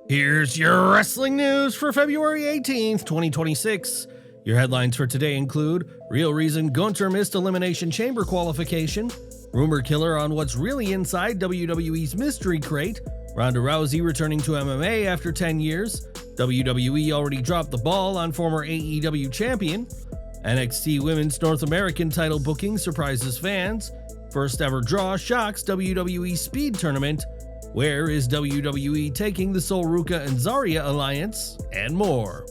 Here's your wrestling news for February 18th, 2026. Your headlines for today include real reason Gunther missed Elimination Chamber qualification, rumor killer on what's really inside WWE's mystery crate, Ronda Rousey returning to MMA after 10 years, WWE already dropped the ball on former AEW champion, NXT Women's North American title booking surprises fans, first ever draw shocks WWE Speed Tournament, where is WWE taking the Sol Ruca and Zaria alliance, and more.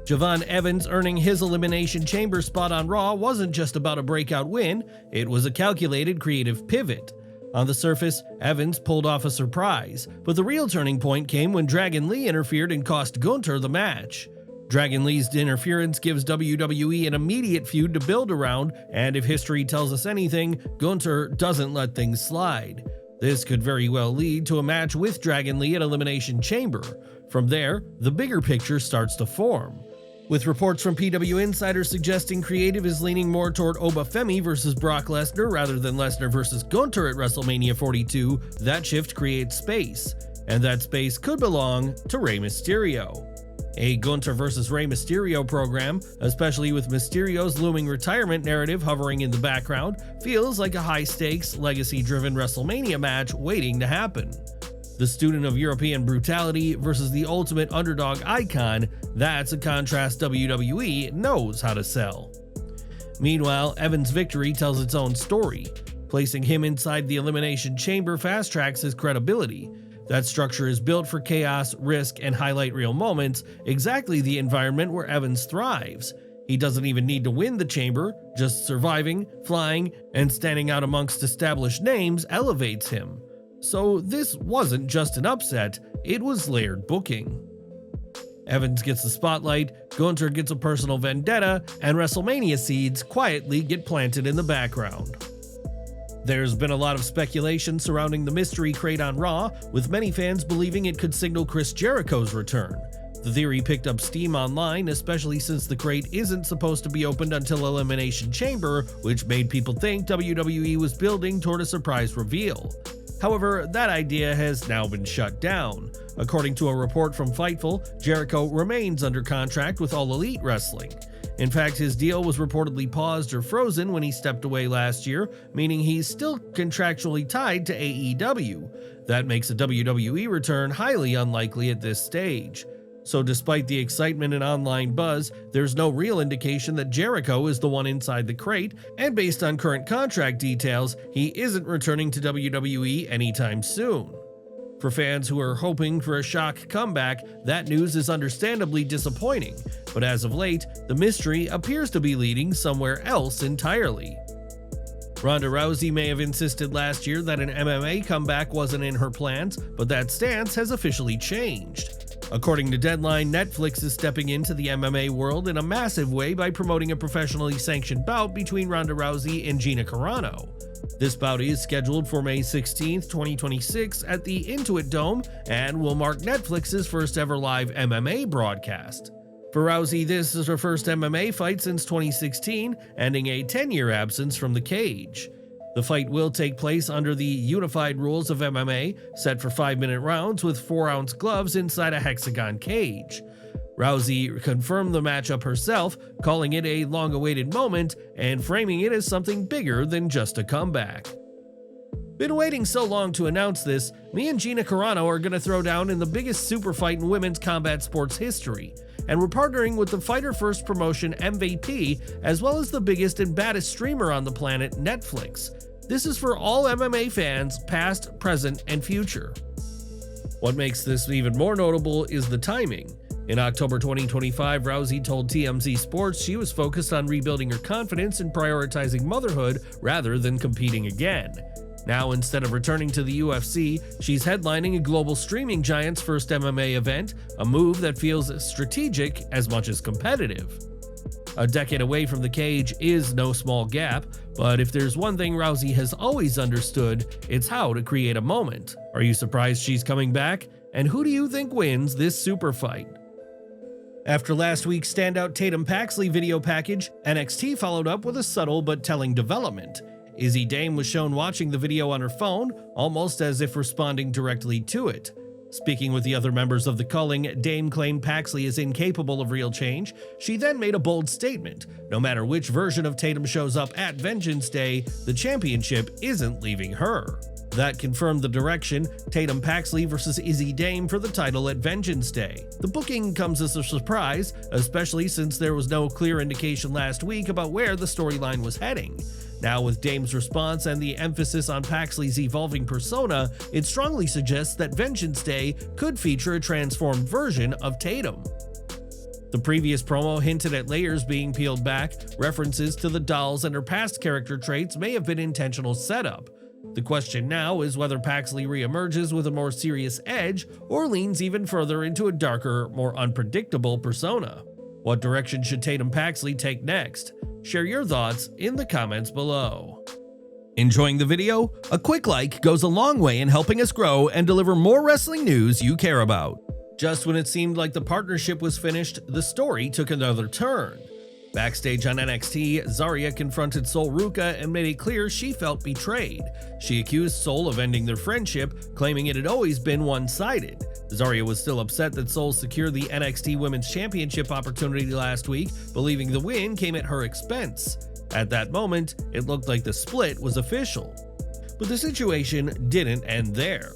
Javon Evans earning his Elimination Chamber spot on Raw wasn't just about a breakout win, it was a calculated creative pivot. On the surface, Evans pulled off a surprise, but the real turning point came when Dragon Lee interfered and cost Gunther the match. Dragon Lee's interference gives WWE an immediate feud to build around, and if history tells us anything, Gunther doesn't let things slide. This could very well lead to a match with Dragon Lee at Elimination Chamber. From there, the bigger picture starts to form. With reports from PW Insider suggesting creative is leaning more toward Oba Femi versus Brock Lesnar rather than Lesnar versus Gunther at WrestleMania 42, that shift creates space, and that space could belong to Rey Mysterio. A Gunther versus Rey Mysterio program, especially with Mysterio's looming retirement narrative hovering in the background, feels like a high-stakes, legacy-driven WrestleMania match waiting to happen. The student of European brutality versus the ultimate underdog icon, that's a contrast WWE knows how to sell. Meanwhile, Evans' victory tells its own story. Placing him inside the Elimination Chamber fast-tracks his credibility. That structure is built for chaos, risk, and highlight real moments, exactly the environment where Evans thrives. He doesn't even need to win the chamber, just surviving, flying, and standing out amongst established names elevates him. So this wasn't just an upset, it was layered booking. Evans gets the spotlight, Gunther gets a personal vendetta, and WrestleMania seeds quietly get planted in the background. There's been a lot of speculation surrounding the mystery crate on Raw, with many fans believing it could signal Chris Jericho's return. The theory picked up steam online, especially since the crate isn't supposed to be opened until Elimination Chamber, which made people think WWE was building toward a surprise reveal. However, that idea has now been shut down. According to a report from Fightful, Jericho remains under contract with All Elite Wrestling. In fact, his deal was reportedly paused or frozen when he stepped away last year, meaning he's still contractually tied to AEW. That makes a WWE return highly unlikely at this stage. So despite the excitement and online buzz, there's no real indication that Jericho is the one inside the crate, and based on current contract details, he isn't returning to WWE anytime soon. For fans who are hoping for a shock comeback, that news is understandably disappointing, but as of late, the mystery appears to be leading somewhere else entirely. Ronda Rousey may have insisted last year that an MMA comeback wasn't in her plans, but that stance has officially changed. According to Deadline, Netflix is stepping into the MMA world in a massive way by promoting a professionally sanctioned bout between Ronda Rousey and Gina Carano. This bout is scheduled for May 16, 2026 at the Intuit Dome and will mark Netflix's first ever live MMA broadcast. For Rousey, this is her first MMA fight since 2016, ending a 10-year absence from the cage. The fight will take place under the unified rules of MMA, set for 5-minute rounds with 4-ounce gloves inside a hexagon cage. Rousey confirmed the matchup herself, calling it a long-awaited moment and framing it as something bigger than just a comeback. Been waiting so long to announce this, me and Gina Carano are going to throw down in the biggest super fight in women's combat sports history, and we're partnering with the Fighter First promotion MVP, as well as the biggest and baddest streamer on the planet, Netflix. This is for all MMA fans, past, present, and future. What makes this even more notable is the timing. In October 2025, Rousey told TMZ Sports she was focused on rebuilding her confidence and prioritizing motherhood rather than competing again. Now, instead of returning to the UFC, she's headlining a global streaming giant's first MMA event, a move that feels strategic as much as competitive. A decade away from the cage is no small gap, but if there's one thing Rousey has always understood, it's how to create a moment. Are you surprised she's coming back? And who do you think wins this super fight? After last week's standout Tatum Paxley video package, NXT followed up with a subtle but telling development. Izzi was shown watching the video on her phone, almost as if responding directly to it. Speaking with the other members of the Culling, Dame claimed Paxley is incapable of real change. She then made a bold statement: no matter which version of Tatum shows up at Vengeance Day, the championship isn't leaving her. That confirmed the direction: Tatum Paxley versus Izzi Dame for the title at Vengeance Day. The booking comes as a surprise, especially since there was no clear indication last week about where the storyline was heading. Now, with Dame's response and the emphasis on Paxley's evolving persona, it strongly suggests that Vengeance Day could feature a transformed version of Tatum. The previous promo hinted at layers being peeled back. References to the dolls and her past character traits may have been intentional setup. The question now is whether Paxley reemerges with a more serious edge or leans even further into a darker, more unpredictable persona. What direction should Tatum Paxley take next? Share your thoughts in the comments below. Enjoying the video? A quick like goes a long way in helping us grow and deliver more wrestling news you care about. Just when it seemed like the partnership was finished, the story took another turn. Backstage on NXT, Zaria confronted Sol Ruca and made it clear she felt betrayed. She accused Sol of ending their friendship, claiming it had always been one-sided. Zaria was still upset that Sol secured the NXT Women's Championship opportunity last week, believing the win came at her expense. At that moment, it looked like the split was official. But the situation didn't end there.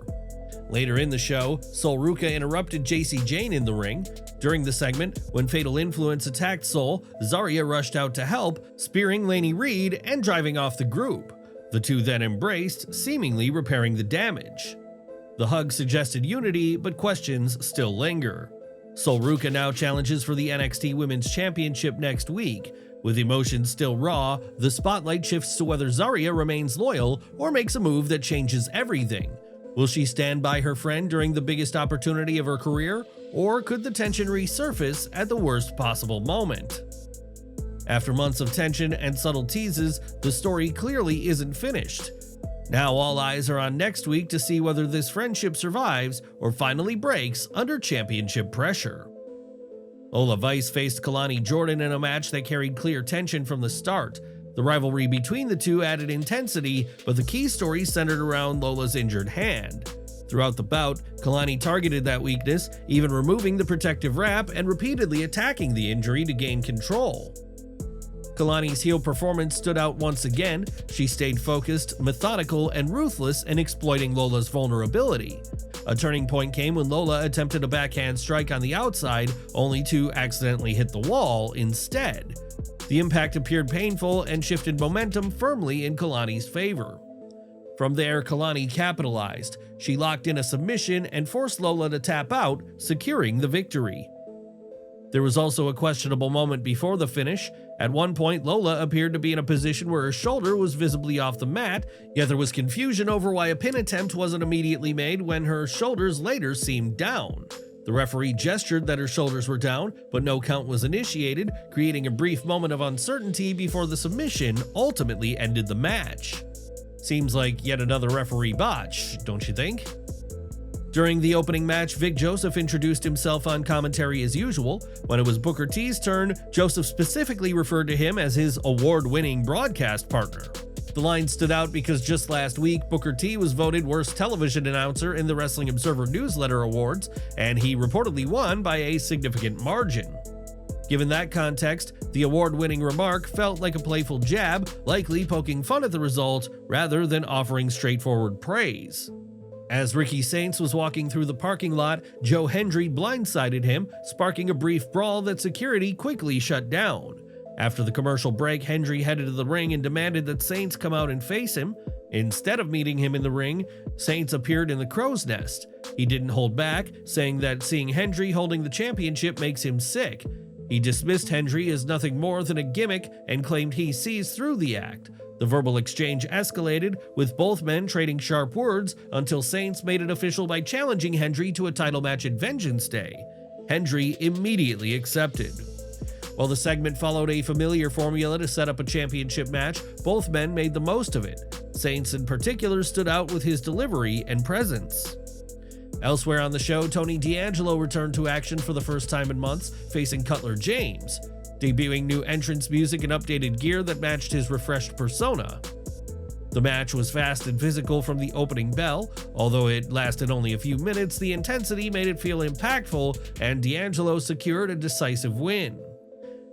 Later in the show, Sol Ruca interrupted JC Jane in the ring. During the segment, when Fatal Influence attacked Sol, Zaria rushed out to help, spearing Laney Reed and driving off the group. The two then embraced, seemingly repairing the damage. The hug suggested unity, but questions still linger. Sol Ruca now challenges for the NXT Women's Championship next week. With emotions still raw, the spotlight shifts to whether Zaria remains loyal or makes a move that changes everything. Will she stand by her friend during the biggest opportunity of her career, or could the tension resurface at the worst possible moment? After months of tension and subtle teases, the story clearly isn't finished. Now all eyes are on next week to see whether this friendship survives or finally breaks under championship pressure. Lola Vice faced Kelani Jordan in a match that carried clear tension from the start. The rivalry between the two added intensity, but the key story centered around Lola's injured hand. Throughout the bout, Kelani targeted that weakness, even removing the protective wrap and repeatedly attacking the injury to gain control. Kelani's heel performance stood out once again. She stayed focused, methodical, and ruthless in exploiting Lola's vulnerability. A turning point came when Lola attempted a backhand strike on the outside, only to accidentally hit the wall instead. The impact appeared painful and shifted momentum firmly in Kelani's favor. From there, Kelani capitalized. She locked in a submission and forced Lola to tap out, securing the victory. There was also a questionable moment before the finish. At one point, Lola appeared to be in a position where her shoulder was visibly off the mat, yet there was confusion over why a pin attempt wasn't immediately made when her shoulders later seemed down. The referee gestured that her shoulders were down, but no count was initiated, creating a brief moment of uncertainty before the submission ultimately ended the match. Seems like yet another referee botch, don't you think? During the opening match, Vic Joseph introduced himself on commentary as usual. When it was Booker T's turn, Joseph specifically referred to him as his award-winning broadcast partner. The line stood out because just last week, Booker T was voted worst television announcer in the Wrestling Observer Newsletter Awards, and he reportedly won by a significant margin. Given that context, the award-winning remark felt like a playful jab, likely poking fun at the result rather than offering straightforward praise. As Ricky Saints was walking through the parking lot, Joe Hendry blindsided him, sparking a brief brawl that security quickly shut down. After the commercial break, Hendry headed to the ring and demanded that Saints come out and face him. Instead of meeting him in the ring, Saints appeared in the crow's nest. He didn't hold back, saying that seeing Hendry holding the championship makes him sick. He dismissed Hendry as nothing more than a gimmick and claimed he sees through the act. The verbal exchange escalated, with both men trading sharp words until Saints made it official by challenging Hendry to a title match at Vengeance Day. Hendry immediately accepted. While the segment followed a familiar formula to set up a championship match, both men made the most of it. Saints in particular stood out with his delivery and presence. Elsewhere on the show, Tony D'Angelo returned to action for the first time in months, facing Cutler James, debuting new entrance music and updated gear that matched his refreshed persona. The match was fast and physical from the opening bell. Although it lasted only a few minutes, the intensity made it feel impactful, and D'Angelo secured a decisive win.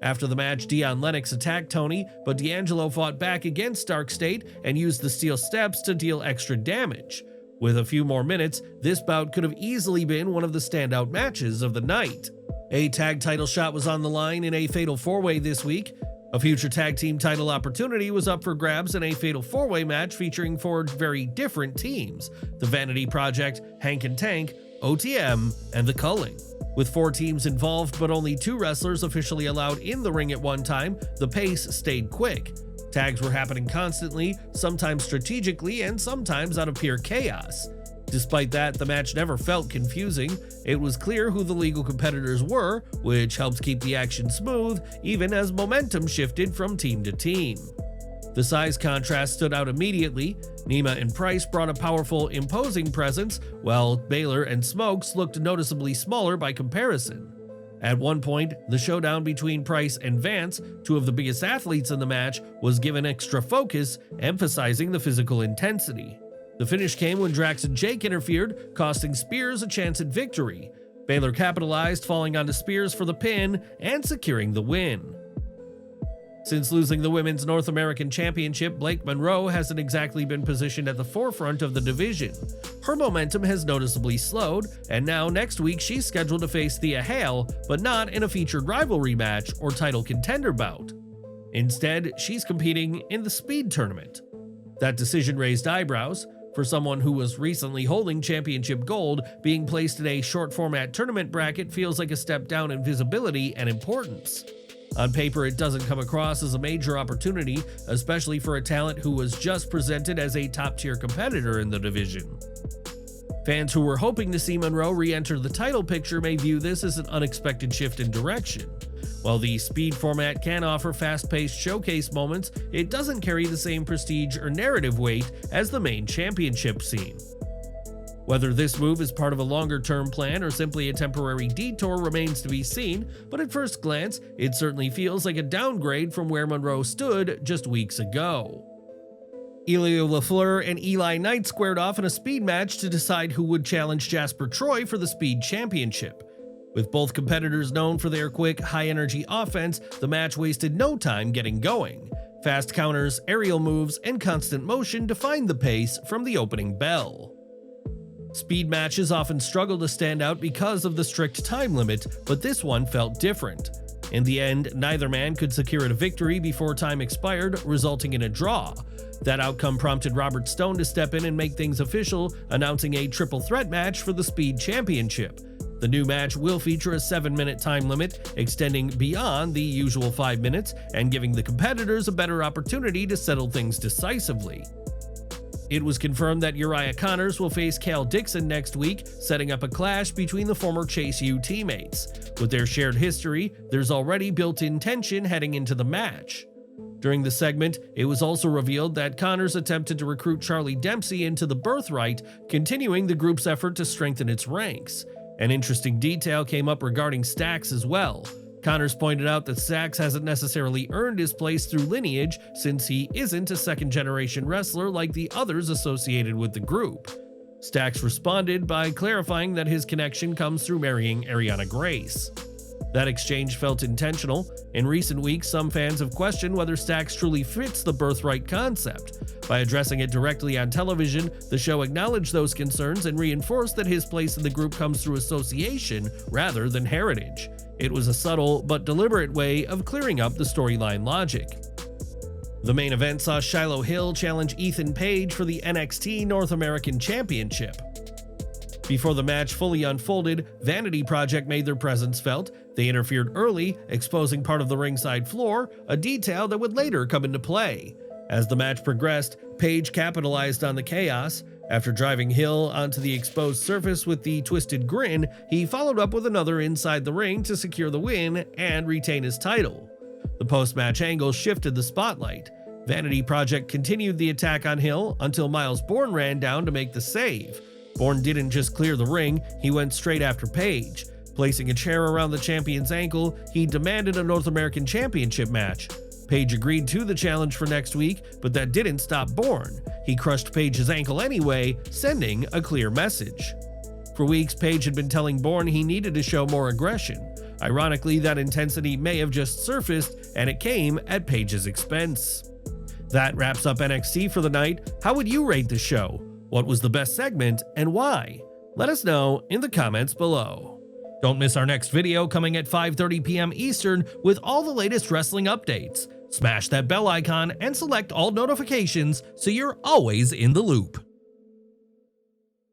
After the match, Dion Lennox attacked Tony, but D'Angelo fought back against Dark State and used the steel steps to deal extra damage. With a few more minutes, this bout could have easily been one of the standout matches of the night. A tag title shot was on the line in a fatal four-way this week. A future tag team title opportunity was up for grabs in a fatal four-way match featuring four very different teams: the Vanity Project, Hank and Tank, OTM, and the Culling. With 4 teams involved but only 2 wrestlers officially allowed in the ring at one time, the pace stayed quick. Tags were happening constantly, sometimes strategically and sometimes out of pure chaos. Despite that, the match never felt confusing. It was clear who the legal competitors were, which helped keep the action smooth even as momentum shifted from team to team. The size contrast stood out immediately. Nema and Price brought a powerful, imposing presence, while Baylor and Smokes looked noticeably smaller by comparison. At one point, the showdown between Price and Vance, 2 of the biggest athletes in the match, was given extra focus, emphasizing the physical intensity. The finish came when Drax and Jake interfered, costing Spears a chance at victory. Baylor capitalized, falling onto Spears for the pin and securing the win. Since losing the Women's North American Championship, Blake Monroe hasn't exactly been positioned at the forefront of the division. Her momentum has noticeably slowed, and now next week she's scheduled to face Thea Hale, but not in a featured rivalry match or title contender bout. Instead, she's competing in the Speed Tournament. That decision raised eyebrows. For someone who was recently holding championship gold, being placed in a short format tournament bracket feels like a step down in visibility and importance. On paper, it doesn't come across as a major opportunity, especially for a talent who was just presented as a top-tier competitor in the division. Fans who were hoping to see Monroe re-enter the title picture may view this as an unexpected shift in direction. While the Speed format can offer fast-paced showcase moments, it doesn't carry the same prestige or narrative weight as the main championship scene. Whether this move is part of a longer-term plan or simply a temporary detour remains to be seen, but at first glance, it certainly feels like a downgrade from where Monroe stood just weeks ago. Elio LaFleur and Eli Knight squared off in a speed match to decide who would challenge Jasper Troy for the Speed Championship. With both competitors known for their quick, high-energy offense, the match wasted no time getting going. Fast counters, aerial moves, and constant motion defined the pace from the opening bell. Speed matches often struggle to stand out because of the strict time limit, but this one felt different. In the end, neither man could secure a victory before time expired, resulting in a draw. That outcome prompted Robert Stone to step in and make things official, announcing a triple threat match for the Speed Championship. The new match will feature a 7-minute time limit, extending beyond the usual 5 minutes and giving the competitors a better opportunity to settle things decisively. It was confirmed that Uriah Connors will face Kale Dixon next week, setting up a clash between the former Chase U teammates. With their shared history, there's already built-in tension heading into the match. During the segment, it was also revealed that Connors attempted to recruit Charlie Dempsey into the Birthright, continuing the group's effort to strengthen its ranks. An interesting detail came up regarding Stax as well. Connors pointed out that Stax hasn't necessarily earned his place through lineage, since he isn't a second-generation wrestler like the others associated with the group. Stax responded by clarifying that his connection comes through marrying Ariana Grace. That exchange felt intentional. In recent weeks, some fans have questioned whether Stax truly fits the Birthright concept. By addressing it directly on television, the show acknowledged those concerns and reinforced that his place in the group comes through association rather than heritage. It was a subtle but deliberate way of clearing up the storyline logic. The main event saw Shiloh Hill challenge Ethan Page for the NXT North American Championship. Before the match fully unfolded, Vanity Project made their presence felt. They interfered early, exposing part of the ringside floor, a detail that would later come into play. As the match progressed, Page capitalized on the chaos. After driving Hill onto the exposed surface with the twisted grin, he followed up with another inside the ring to secure the win and retain his title. The post-match angle shifted the spotlight. Vanity Project continued the attack on Hill until Miles Bourne ran down to make the save. Bourne didn't just clear the ring, he went straight after Page. Placing a chair around the champion's ankle, he demanded a North American Championship match. Page agreed to the challenge for next week, but that didn't stop Bourne. He crushed Page's ankle anyway, sending a clear message. For weeks, Page had been telling Bourne he needed to show more aggression. Ironically, that intensity may have just surfaced, and it came at Page's expense. That wraps up NXT for the night. How would you rate the show? What was the best segment, and why? Let us know in the comments below. Don't miss our next video coming at 5:30 p.m. Eastern with all the latest wrestling updates. Smash that bell icon and select all notifications so you're always in the loop.